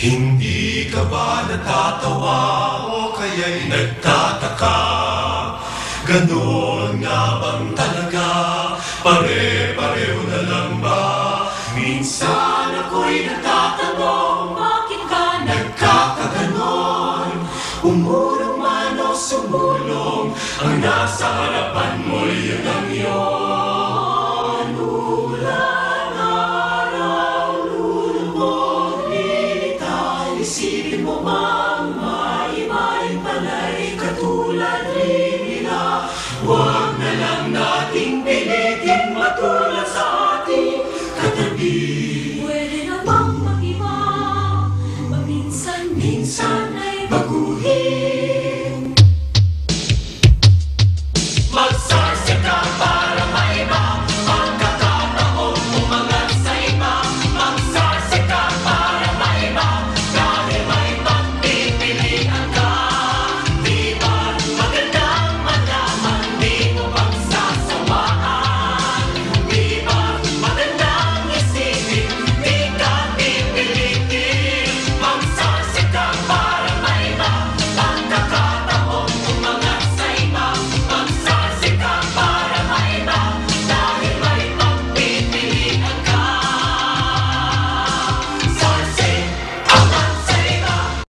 Hindi ka ba natatawa o kaya'y nagtataka? Ganon nga bang talaga? Pare-pareho na lang ba? Minsan ako'y nagtatanong, bakit ka nagkakaganon? Umurong man o sumulong, ang nasa harapan mo'y yun ang yun. Ulan, araw, lulubog, bitaw, isipin mo man.